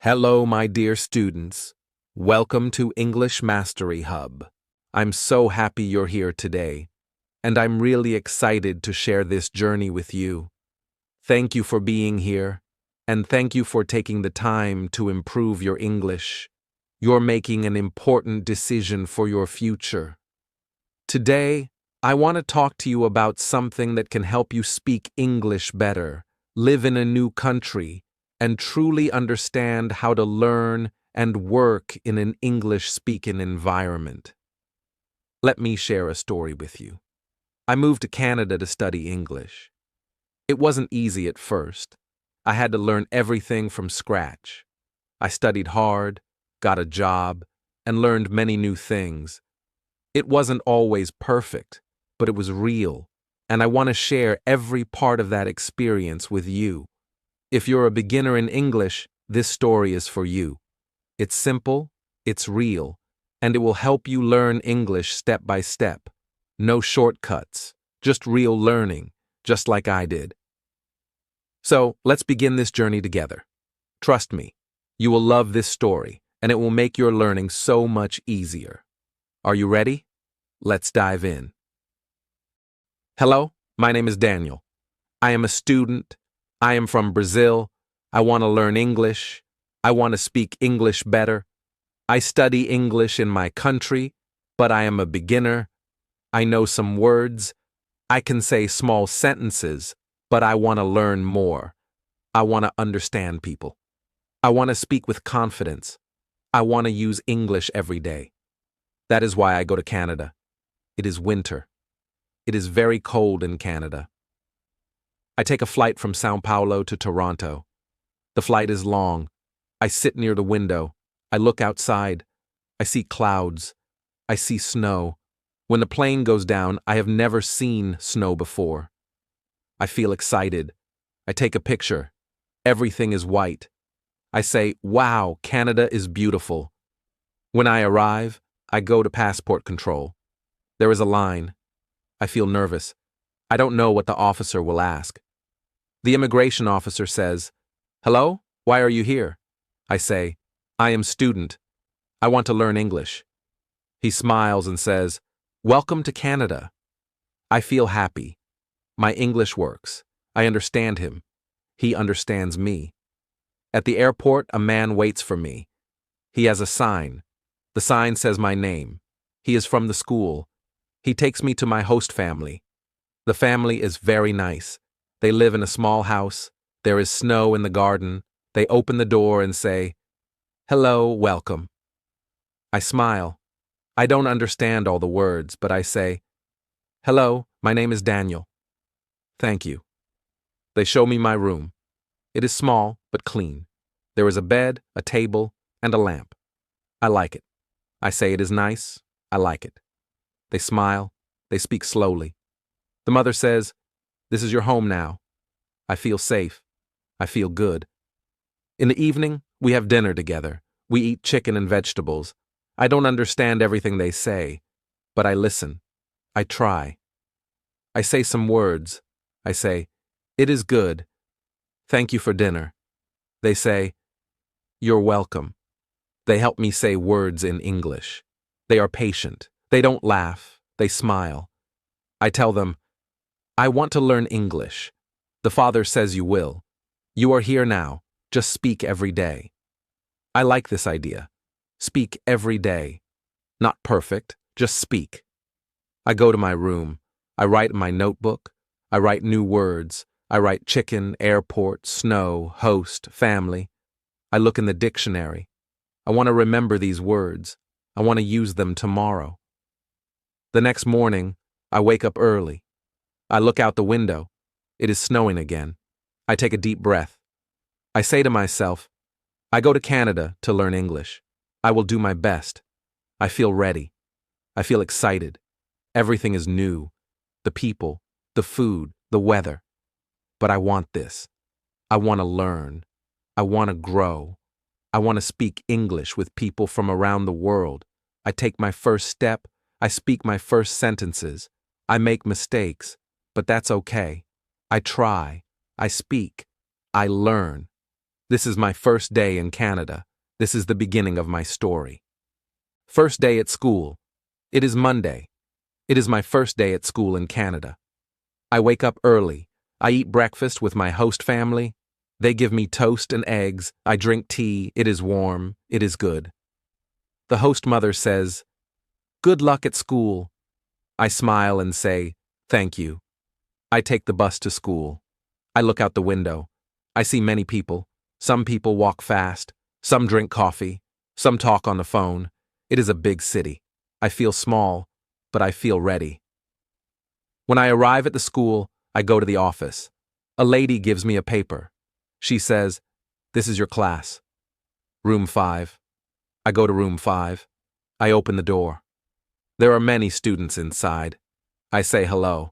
Hello, my dear students. Welcome to English Mastery Hub. I'm so happy you're here today, and I'm really excited to share this journey with you. Thank you for being here, and thank you for taking the time to improve your English. You're making an important decision for your future. Today, I want to talk to you about something that can help you speak English better, live in a new country, and truly understand how to learn and work in an English-speaking environment. Let me share a story with you. I moved to Canada to study English. It wasn't easy at first. I had to learn everything from scratch. I studied hard, got a job, and learned many new things. It wasn't always perfect, but it was real, and I want to share every part of that experience with you. If you're a beginner in English, this story is for you. It's simple, it's real, and it will help you learn English step by step. No shortcuts, just real learning, just like I did. So, let's begin this journey together. Trust me, you will love this story, and it will make your learning so much easier. Are you ready? Let's dive in. Hello, my name is Daniel. I am a student. I am from Brazil. I want to learn English. I want to speak English better. I study English in my country, but I am a beginner. I know some words. I can say small sentences, but I want to learn more. I want to understand people. I want to speak with confidence. I want to use English every day. That is why I go to Canada. It is winter. It is very cold in Canada. I take a flight from São Paulo to Toronto. The flight is long. I sit near the window. I look outside. I see clouds. I see snow. When the plane goes down, I have never seen snow before. I feel excited. I take a picture. Everything is white. I say, "Wow, Canada is beautiful." When I arrive, I go to passport control. There is a line. I feel nervous. I don't know what the officer will ask. The immigration officer says, "Hello, why are you here?" I say, "I am student. I want to learn English." He smiles and says, "Welcome to Canada." I feel happy. My English works. I understand him. He understands me. At the airport, a man waits for me. He has a sign. The sign says my name. He is from the school. He takes me to my host family. The family is very nice. They live in a small house. There is snow in the garden. They open the door and say, "Hello, welcome." I smile. I don't understand all the words, but I say, "Hello, my name is Daniel." "Thank you." They show me my room. It is small, but clean. There is a bed, a table, and a lamp. I like it. I say it is nice. I like it. They smile. They speak slowly. The mother says, "This is your home now." I feel safe. I feel good. In the evening, we have dinner together. We eat chicken and vegetables. I don't understand everything they say, but I listen. I try. I say some words. I say, "It is good. Thank you for dinner." They say, "You're welcome." They help me say words in English. They are patient. They don't laugh. They smile. I tell them, "I want to learn English. The Father says you will. You are here now. Just speak every day." I like this idea. Speak every day. Not perfect, just speak. I go to my room. I write in my notebook. I write new words. I write chicken, airport, snow, host, family. I look in the dictionary. I want to remember these words. I want to use them tomorrow. The next morning, I wake up early. I look out the window. It is snowing again. I take a deep breath. I say to myself, I go to Canada to learn English. I will do my best. I feel ready. I feel excited. Everything is new. The people, the food, the weather. But I want this. I want to learn. I want to grow. I want to speak English with people from around the world. I take my first step. I speak my first sentences. I make mistakes, but that's okay. I try. I speak. I learn. This is my first day in Canada. This is the beginning of my story. First day at school. It is Monday. It is my first day at school in Canada. I wake up early. I eat breakfast with my host family. They give me toast and eggs. I drink tea. It is warm. It is good. The host mother says, "Good luck at school." I smile and say, "Thank you." I take the bus to school. I look out the window. I see many people. Some people walk fast. Some drink coffee. Some talk on the phone. It is a big city. I feel small, but I feel ready. When I arrive at the school, I go to the office. A lady gives me a paper. She says, "This is your class. Room 5. I go to room 5. I open the door. There are many students inside. I say hello.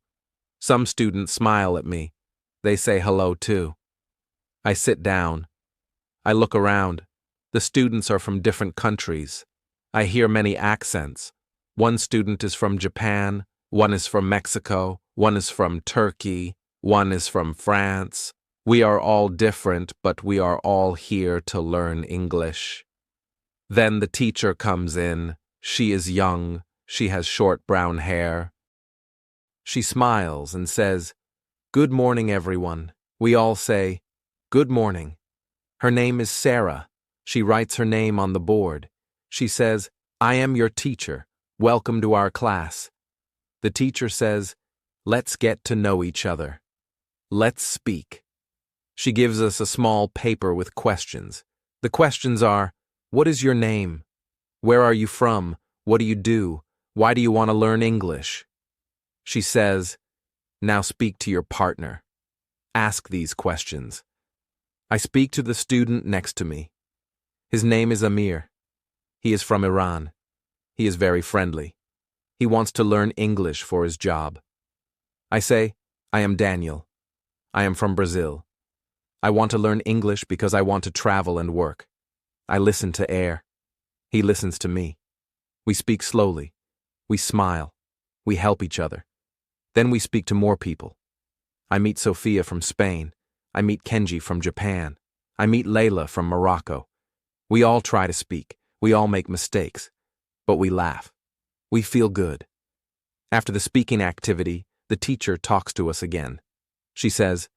Some students smile at me. They say hello too. I sit down. I look around. The students are from different countries. I hear many accents. One student is from Japan, one is from Mexico, one is from Turkey, one is from France. We are all different, but we are all here to learn English. Then the teacher comes in. She is young. She has short brown hair. She smiles and says, "Good morning, everyone." We all say, "Good morning." Her name is Sarah. She writes her name on the board. She says, "I am your teacher. Welcome to our class." The teacher says, "Let's get to know each other. Let's speak." She gives us a small paper with questions. The questions are, what is your name? Where are you from? What do you do? Why do you want to learn English? She says, "Now speak to your partner. Ask these questions." I speak to the student next to me. His name is Amir. He is from Iran. He is very friendly. He wants to learn English for his job. I say, "I am Daniel. I am from Brazil. I want to learn English because I want to travel and work." I listen to Air. He listens to me. We speak slowly. We smile. We help each other. Then we speak to more people. I meet Sophia from Spain. I meet Kenji from Japan. I meet Layla from Morocco. We all try to speak. We all make mistakes. But we laugh. We feel good. After the speaking activity, the teacher talks to us again. She says,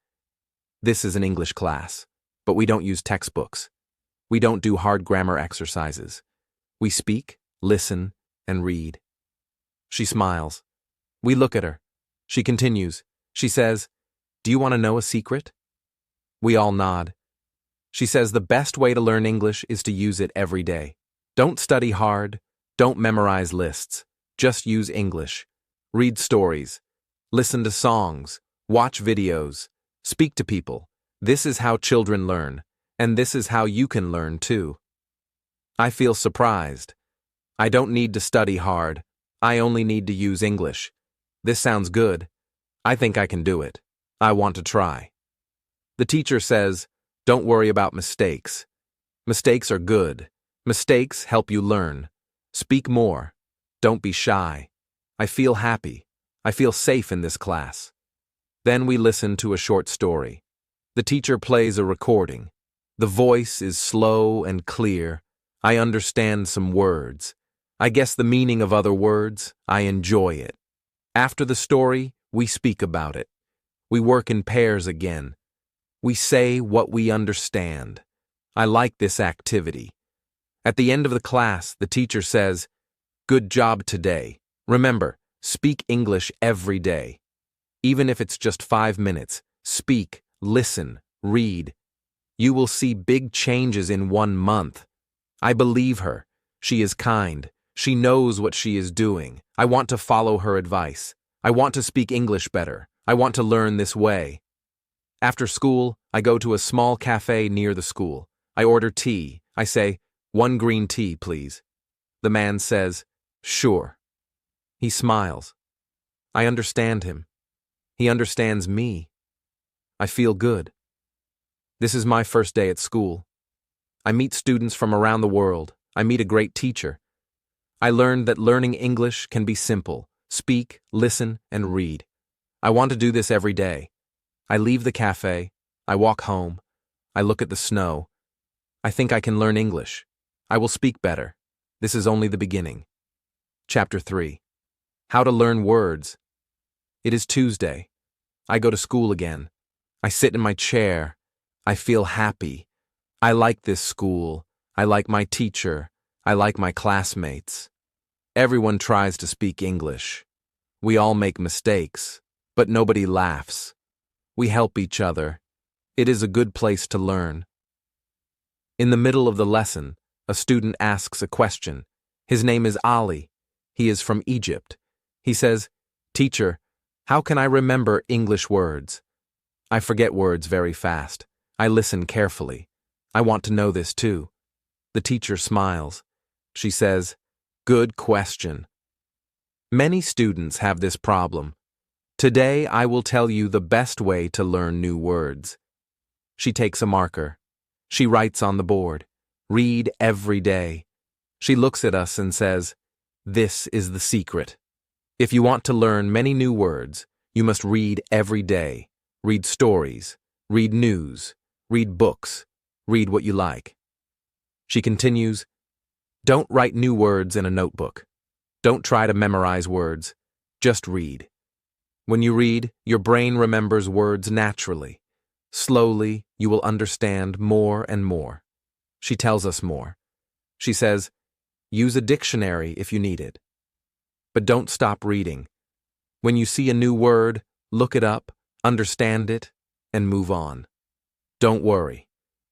"This is an English class, but we don't use textbooks. We don't do hard grammar exercises. We speak, listen, and read." She smiles. We look at her. She continues. She says, "Do you want to know a secret?" We all nod. She says the best way to learn English is to use it every day. Don't study hard. Don't memorize lists. Just use English. Read stories. Listen to songs. Watch videos. Speak to people. This is how children learn, and this is how you can learn too. I feel surprised. I don't need to study hard. I only need to use English. This sounds good. I think I can do it. I want to try. The teacher says, "Don't worry about mistakes. Mistakes are good. Mistakes help you learn. Speak more. Don't be shy." I feel happy. I feel safe in this class. Then we listen to a short story. The teacher plays a recording. The voice is slow and clear. I understand some words. I guess the meaning of other words. I enjoy it. After the story, we speak about it. We work in pairs again. We say what we understand. I like this activity. At the end of the class, the teacher says, "Good job today. Remember, speak English every day. Even if it's just 5 minutes, speak, listen, read. You will see big changes in 1 month." I believe her. She is kind. She knows what she is doing. I want to follow her advice. I want to speak English better. I want to learn this way. After school, I go to a small cafe near the school. I order tea. I say, "1 green tea, please." The man says, "Sure." He smiles. I understand him. He understands me. I feel good. This is my first day at school. I meet students from around the world. I meet a great teacher. I learned that learning English can be simple. Speak, listen, and read. I want to do this every day. I leave the cafe. I walk home. I look at the snow. I think I can learn English. I will speak better. This is only the beginning. Chapter 3. How to learn words. It is Tuesday. I go to school again. I sit in my chair. I feel happy. I like this school. I like my teacher. I like my classmates. Everyone tries to speak English. We all make mistakes, but nobody laughs. We help each other. It is a good place to learn. In the middle of the lesson, a student asks a question. His name is Ali. He is from Egypt. He says, "Teacher, how can I remember English words?" I forget words very fast. I listen carefully. I want to know this too. The teacher smiles. She says, "Good question." Many students have this problem. Today I will tell you the best way to learn new words. She takes a marker. She writes on the board, "Read every day." She looks at us and says, "This is the secret. If you want to learn many new words, you must read every day. Read stories, read news, read books, read what you like." She continues, "Don't write new words in a notebook. Don't try to memorize words. Just read. When you read, your brain remembers words naturally. Slowly, you will understand more and more." She tells us more. She says, "Use a dictionary if you need it. But don't stop reading. When you see a new word, look it up, understand it, and move on. Don't worry.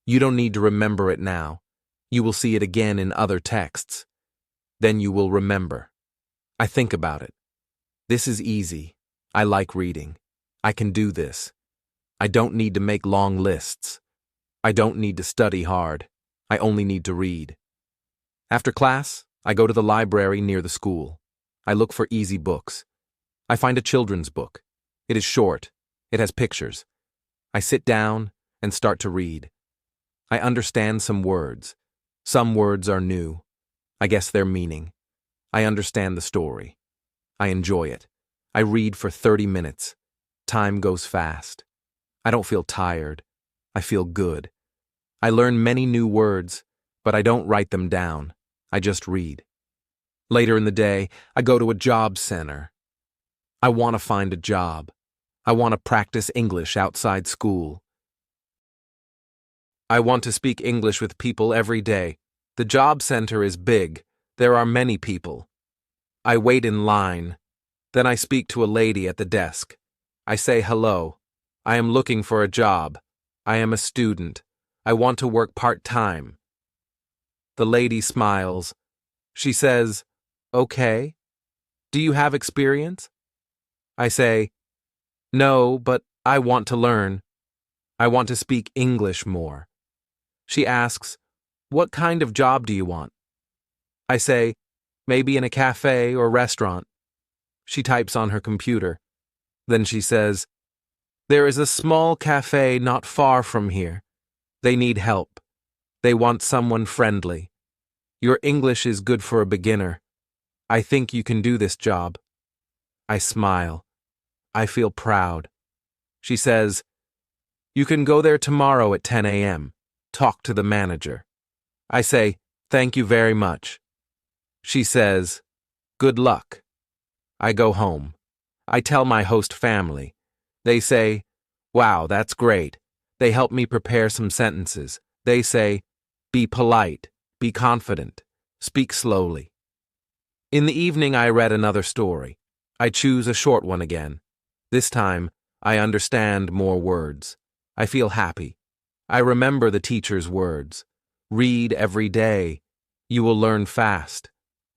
You don't need to remember it now. You will see it again in other texts. Then you will remember. I think about it. This is easy. I like reading. I can do this. I don't need to make long lists. I don't need to study hard. I only need to read." After class, I go to the library near the school. I look for easy books. I find a children's book. It is short. It has pictures. I sit down and start to read. I understand some words. Some words are new. I guess their meaning. I understand the story. I enjoy it. I read for 30 minutes. Time goes fast. I don't feel tired. I feel good. I learn many new words, but I don't write them down. I just read. Later in the day, I go to a job center. I want to find a job. I want to practice English outside school. I want to speak English with people every day. The job center is big. There are many people. I wait in line. Then I speak to a lady at the desk. I say hello. I am looking for a job. I am a student. I want to work part-time. The lady smiles. She says, "Okay. Do you have experience?" I say, "No, but I want to learn. I want to speak English more." She asks, "What kind of job do you want?" I say, "Maybe in a cafe or restaurant." She types on her computer. Then she says, "There is a small cafe not far from here. They need help. They want someone friendly. Your English is good for a beginner. I think you can do this job." I smile. I feel proud. She says, "You can go there tomorrow at 10 a.m. Talk to the manager." I say, "Thank you very much." She says, "Good luck." I go home. I tell my host family. They say, "Wow, that's great." They help me prepare some sentences. They say, "Be polite, be confident, speak slowly." In the evening, I read another story. I choose a short one again. This time, I understand more words. I feel happy. I remember the teacher's words. Read every day. You will learn fast.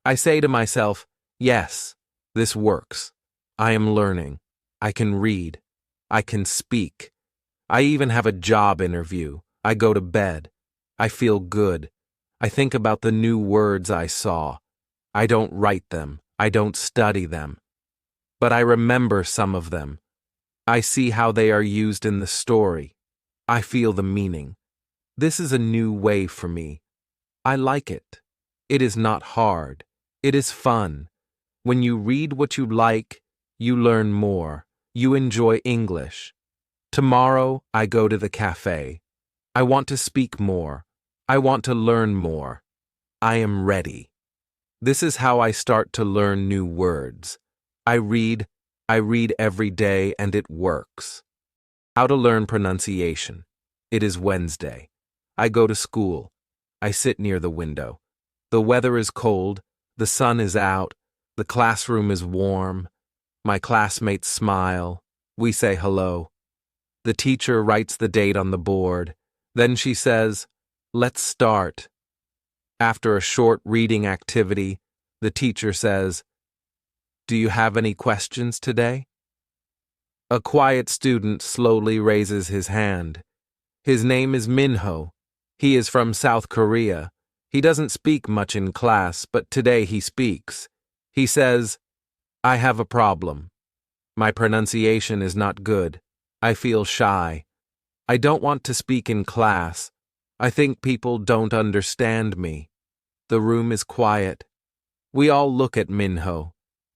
I say to myself, yes, this works. I am learning. I can read. I can speak. I even have a job interview. I go to bed. I feel good. I think about the new words I saw. I don't write them. I don't study them. But I remember some of them. I see how they are used in the story. I feel the meaning. This is a new way for me. I like it. It is not hard. It is fun. When you read what you like, you learn more. You enjoy English. Tomorrow, I go to the cafe. I want to speak more. I want to learn more. I am ready. This is how I start to learn new words. I read every day and it works. How to learn pronunciation. It is Wednesday. I go to school. I sit near the window. The weather is cold. The sun is out. The classroom is warm. My classmates smile. We say hello. The teacher writes the date on the board. Then she says, "Let's start." After a short reading activity, the teacher says, "Do you have any questions today?" A quiet student slowly raises his hand. His name is Minho. He is from South Korea. He doesn't speak much in class, but today he speaks. He says, "I have a problem. My pronunciation is not good. I feel shy. I don't want to speak in class. I think people don't understand me." The room is quiet. We all look at Minho.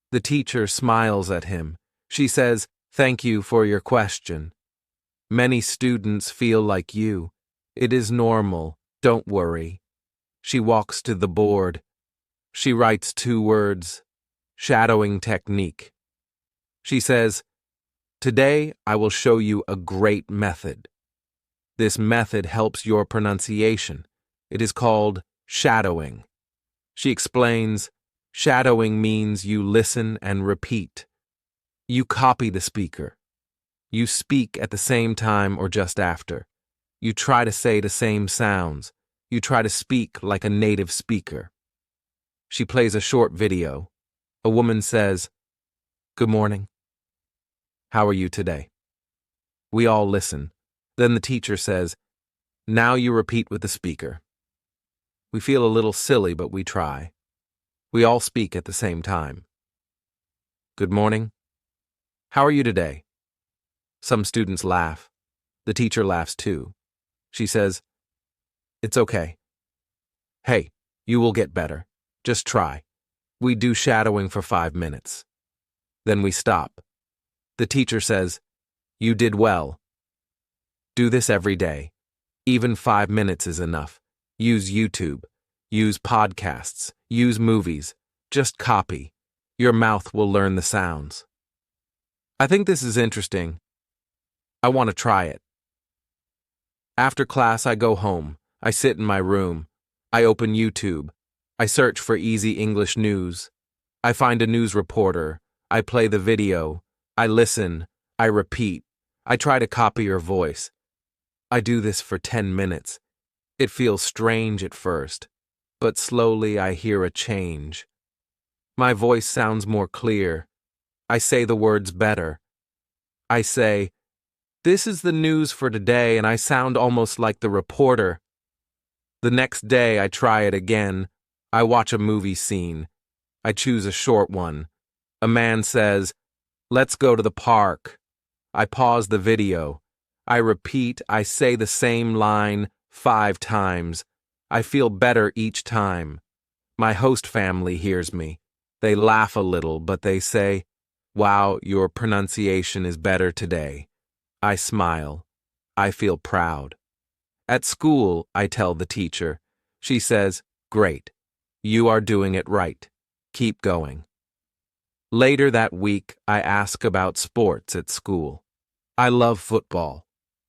The teacher smiles at him. She says, "Thank you for your question. Many students feel like you. It is normal. Don't worry." She walks to the board. She writes 2 words, shadowing technique. She says, "Today I will show you a great method. This method helps your pronunciation. It is called shadowing." She explains, shadowing means you listen and repeat. You copy the speaker. You speak at the same time or just after. You try to say the same sounds. You try to speak like a native speaker. She plays a short video. A woman says, "Good morning. How are you today?" We all listen. Then the teacher says, "Now you repeat with the speaker." We feel a little silly, but we try. We all speak at the same time. "Good morning. How are you today?" Some students laugh. The teacher laughs too. She says, "It's okay. Hey, you will get better. Just try." We do shadowing for 5 minutes. Then we stop. The teacher says, "You did well. Do this every day. Even 5 minutes is enough. Use YouTube. Use podcasts. Use movies. Just copy. Your mouth will learn the sounds." I think this is interesting. I want to try it. After class, I go home. I sit in my room. I open YouTube. I search for easy English news. I find a news reporter. I play the video. I listen. I repeat. I try to copy your voice. I do this for 10 minutes. It feels strange at first, but slowly I hear a change. My voice sounds more clear. I say the words better. I say, "This is the news for today," and I sound almost like the reporter. The next day I try it again. I watch a movie scene. I choose a short one. A man says, "Let's go to the park." I pause the video. I repeat. I say the same line 5 times. I feel better each time. My host family hears me. They laugh a little, but they say, "Wow, your pronunciation is better today." I smile. I feel proud. At school, I tell the teacher. She says, "Great. You are doing it right. Keep going." Later that week, I ask about sports at school. I love football.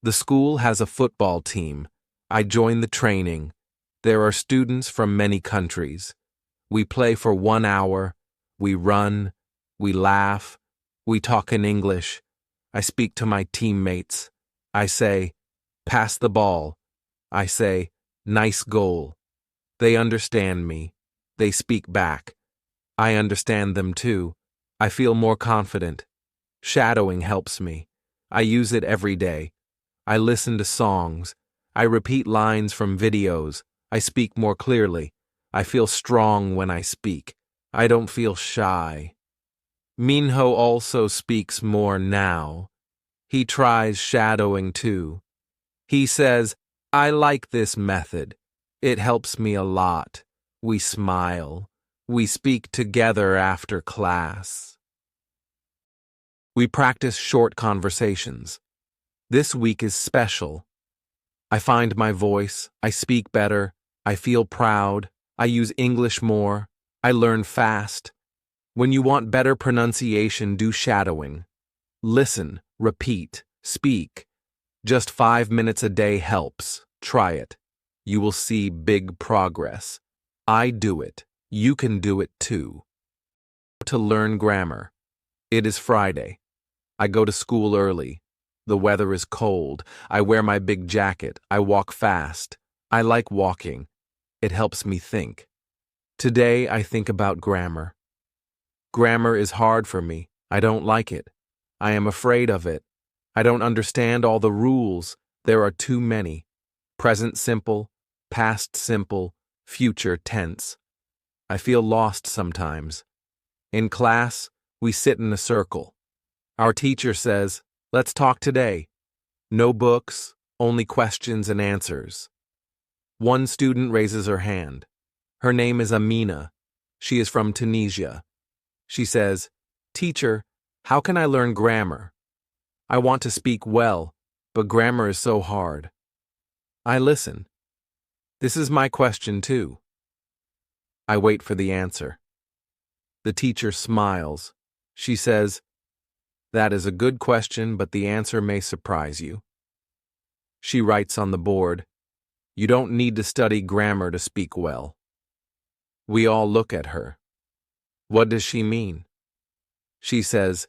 The school has a football team. I join the training. There are students from many countries. We play for 1 hour. We run. We laugh. We talk in English. I speak to my teammates. I say, "Pass the ball." I say, "Nice goal." They understand me. They speak back. I understand them too. I feel more confident. Shadowing helps me. I use it every day. I listen to songs. I repeat lines from videos. I speak more clearly. I feel strong when I speak. I don't feel shy. Minho also speaks more now. He tries shadowing too. He says, "I like this method. It helps me a lot." We smile. We speak together after class. We practice short conversations. This week is special. I find my voice. I speak better. I feel proud. I use English more. I learn fast. When you want better pronunciation, do shadowing. Listen, repeat, speak. Just 5 minutes a day helps. Try it. You will see big progress. I do it. You can do it too. To learn grammar. It is Friday. I go to school early. The weather is cold. I wear my big jacket. I walk fast. I like walking. It helps me think. Today I think about grammar. Grammar is hard for me. I don't like it. I am afraid of it. I don't understand all the rules. There are too many. Present simple, past simple, future tense. I feel lost sometimes. In class, we sit in a circle. Our teacher says, "Let's talk today." No books, only questions and answers. One student raises her hand. Her name is Amina. She is from Tunisia. She says, "Teacher, how can I learn grammar? I want to speak well, but grammar is so hard." I listen. This is my question too. I wait for the answer. The teacher smiles. She says, "That is a good question, but the answer may surprise you." She writes on the board, "You don't need to study grammar to speak well." We all look at her. What does she mean? She says,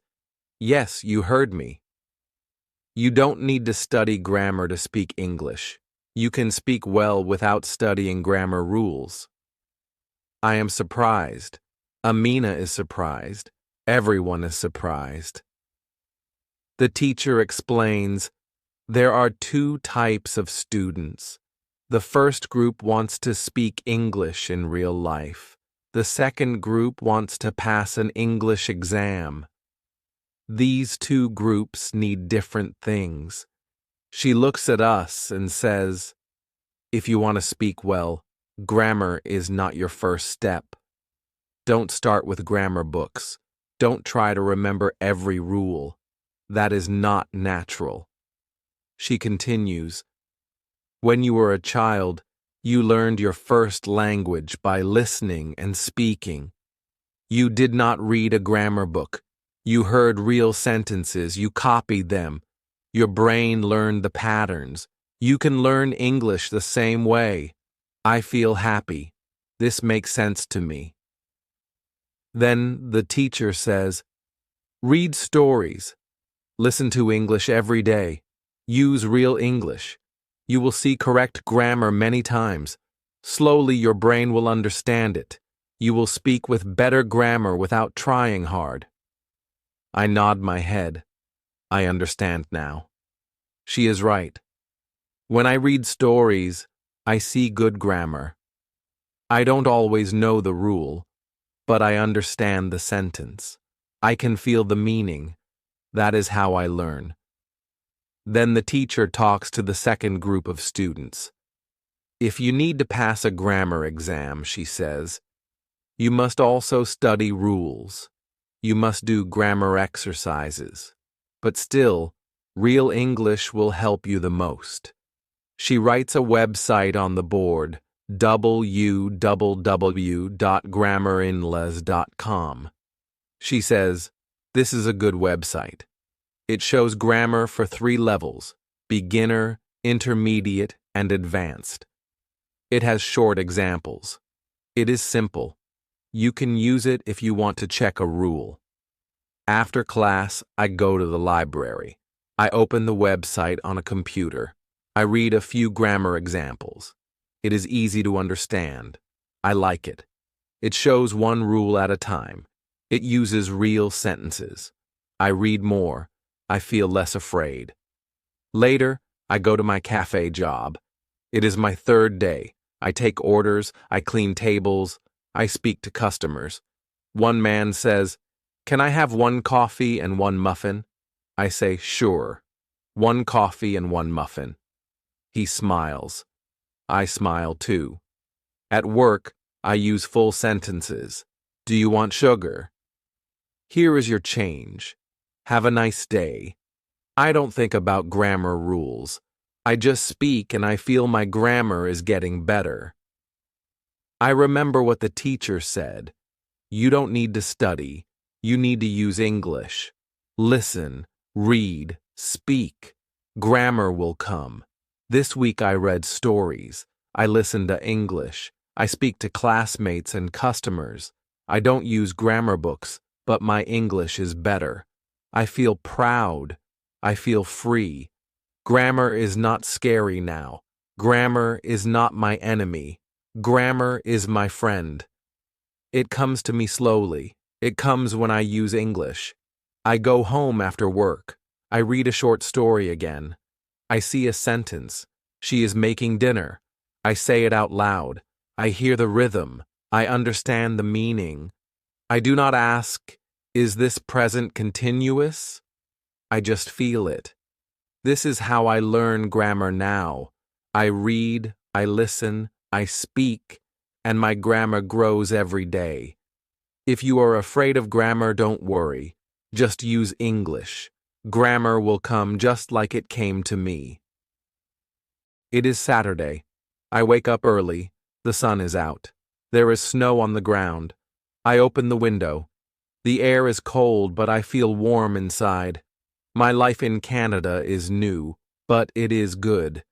"Yes, you heard me. You don't need to study grammar to speak English. You can speak well without studying grammar rules." I am surprised. Amina is surprised. Everyone is surprised. The teacher explains, there are two types of students. The first group wants to speak English in real life. The second group wants to pass an English exam. These two groups need different things. She looks at us and says, if you want to speak well, grammar is not your first step. Don't start with grammar books. Don't try to remember every rule. That is not natural. She continues, when you were a child, you learned your first language by listening and speaking. You did not read a grammar book. You heard real sentences. You copied them. Your brain learned the patterns. You can learn English the same way. I feel happy. This makes sense to me. Then the teacher says, read stories. Listen to English every day. Use real English. You will see correct grammar many times. Slowly your brain will understand it. You will speak with better grammar without trying hard. I nod my head. I understand now. She is right. When I read stories, I see good grammar. I don't always know the rule, but I understand the sentence. I can feel the meaning. That is how I learn. Then the teacher talks to the second group of students. If you need to pass a grammar exam, she says, you must also study rules. You must do grammar exercises. But still, real English will help you the most. She writes a website on the board, www.grammarinles.com. She says, this is a good website. It shows grammar for 3 levels, beginner, intermediate, and advanced. It has short examples. It is simple. You can use it if you want to check a rule. After class, I go to the library. I open the website on a computer. I read a few grammar examples. It is easy to understand. I like it. It shows one rule at a time. It uses real sentences. I read more. I feel less afraid. Later, I go to my cafe job. It is my 3rd day. I take orders, I clean tables, I speak to customers. One man says, "Can I have 1 coffee and 1 muffin?" I say, "Sure. 1 coffee and 1 muffin." He smiles. I smile too. At work, I use full sentences. Do you want sugar? Here is your change. Have a nice day. I don't think about grammar rules. I just speak and I feel my grammar is getting better. I remember what the teacher said. You don't need to study. You need to use English. Listen, read, speak. Grammar will come. This week I read stories. I listen to English. I speak to classmates and customers. I don't use grammar books, but my English is better. I feel proud. I feel free. Grammar is not scary now. Grammar is not my enemy. Grammar is my friend. It comes to me slowly. It comes when I use English. I go home after work. I read a short story again. I see a sentence. She is making dinner. I say it out loud. I hear the rhythm. I understand the meaning. I do not ask, is this present continuous? I just feel it. This is how I learn grammar now. I read, I listen, I speak, and my grammar grows every day. If you are afraid of grammar, don't worry. Just use English. Grammar will come just like it came to me. It is Saturday. I wake up early. The sun is out. There is snow on the ground. I open the window. The air is cold, but I feel warm inside. My life in Canada is new, but it is good.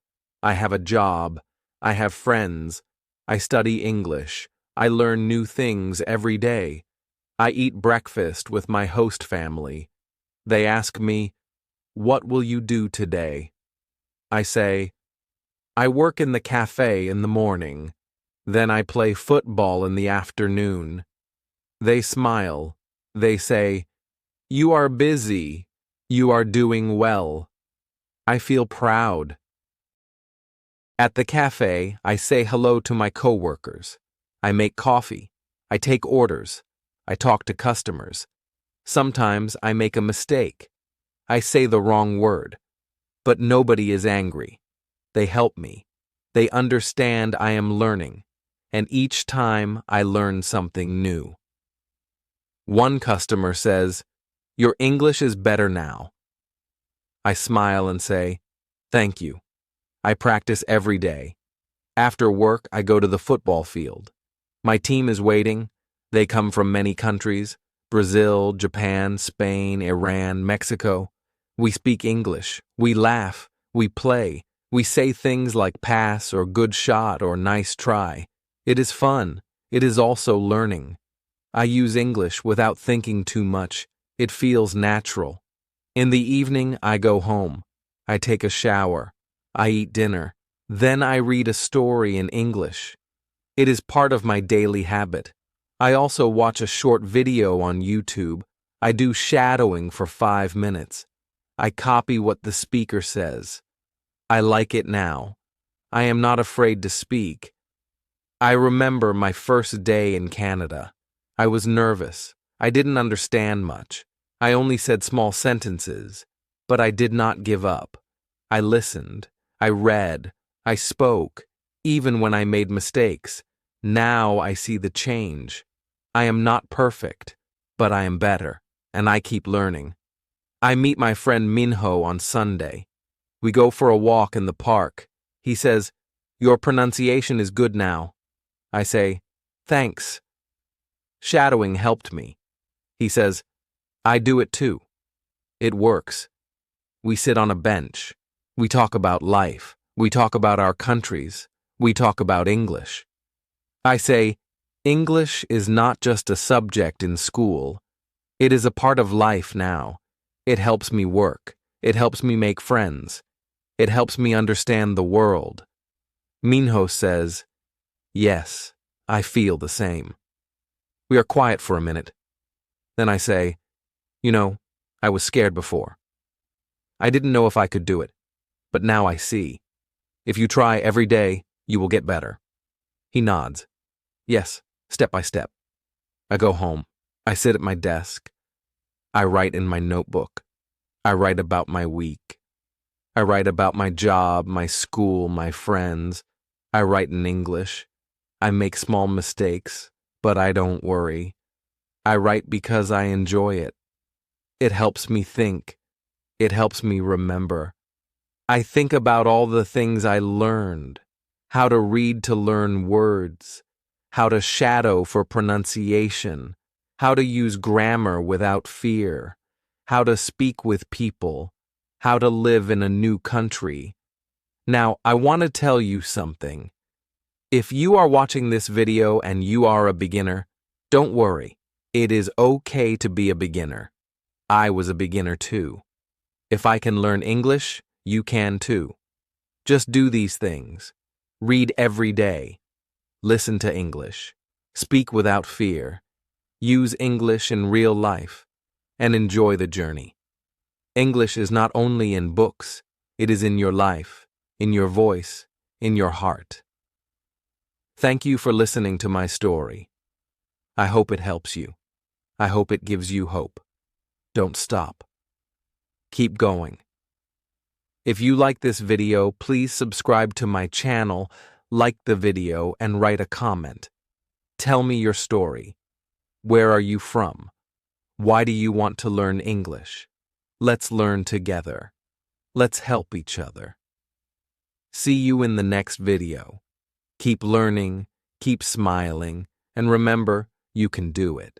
I have a job. I have friends. I study English. I learn new things every day. I eat breakfast with my host family. They ask me, "What will you do today?" I say, "I work in the cafe in the morning. Then I play football in the afternoon." They smile. They say, "You are busy. You are doing well." I feel proud. At the cafe, I say hello to my coworkers. I make coffee. I take orders. I talk to customers. Sometimes I make a mistake. I say the wrong word. But nobody is angry. They help me. They understand I am learning. And each time I learn something new. One customer says, "Your English is better now." I smile and say, "Thank you." I practice every day. After work, I go to the football field. My team is waiting. They come from many countries: Brazil, Japan, Spain, Iran, Mexico. We speak English. We laugh. We play. We say things like pass or good shot or nice try. It is fun. It is also learning. I use English without thinking too much. It feels natural. In the evening, I go home. I take a shower. I eat dinner. Then I read a story in English. It is part of my daily habit. I also watch a short video on YouTube. I do shadowing for 5 minutes. I copy what the speaker says. I like it now. I am not afraid to speak. I remember my first day in Canada. I was nervous. I didn't understand much. I only said small sentences. But I did not give up. I listened. I read. I spoke, even when I made mistakes. Now I see the change. I am not perfect, but I am better, and I keep learning. I meet my friend Minho on Sunday. We go for a walk in the park. He says, "Your pronunciation is good now." I say, "Thanks." Shadowing helped me. He says, "I do it too." It works. We sit on a bench. We talk about life. We talk about our countries. We talk about English. I say, English is not just a subject in school. It is a part of life now. It helps me work. It helps me make friends. It helps me understand the world. Minho says, "Yes, I feel the same." We are quiet for a minute. Then I say, "You know, I was scared before. I didn't know if I could do it, but now I see. If you try every day, you will get better." He nods. "Yes, step by step." I go home. I sit at my desk. I write in my notebook. I write about my week. I write about my job, my school, my friends. I write in English. I make small mistakes, but I don't worry. I write because I enjoy it. It helps me think. It helps me remember. I think about all the things I learned: how to read to learn words, how to shadow for pronunciation, how to use grammar without fear, how to speak with people, how to live in a new country. Now, I want to tell you something. If you are watching this video and you are a beginner, don't worry. It is okay to be a beginner. I was a beginner too. If I can learn English, you can too. Just do these things. Read every day. Listen to English. Speak without fear. Use English in real life. And enjoy the journey. English is not only in books, it is in your life, in your voice, in your heart. Thank you for listening to my story. I hope it helps you. I hope it gives you hope. Don't stop. Keep going. If you like this video, please subscribe to my channel, like the video, and write a comment. Tell me your story. Where are you from? Why do you want to learn English? Let's learn together. Let's help each other. See you in the next video. Keep learning, keep smiling, and remember, you can do it.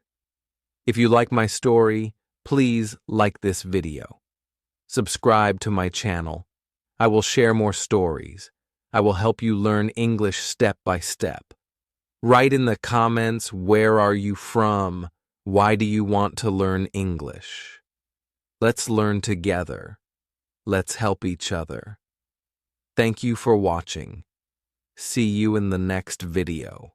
If you like my story, please like this video. Subscribe to my channel. I will share more stories. I will help you learn English step by step. Write in the comments, where are you from? Why do you want to learn English? Let's learn together. Let's help each other. Thank you for watching. See you in the next video.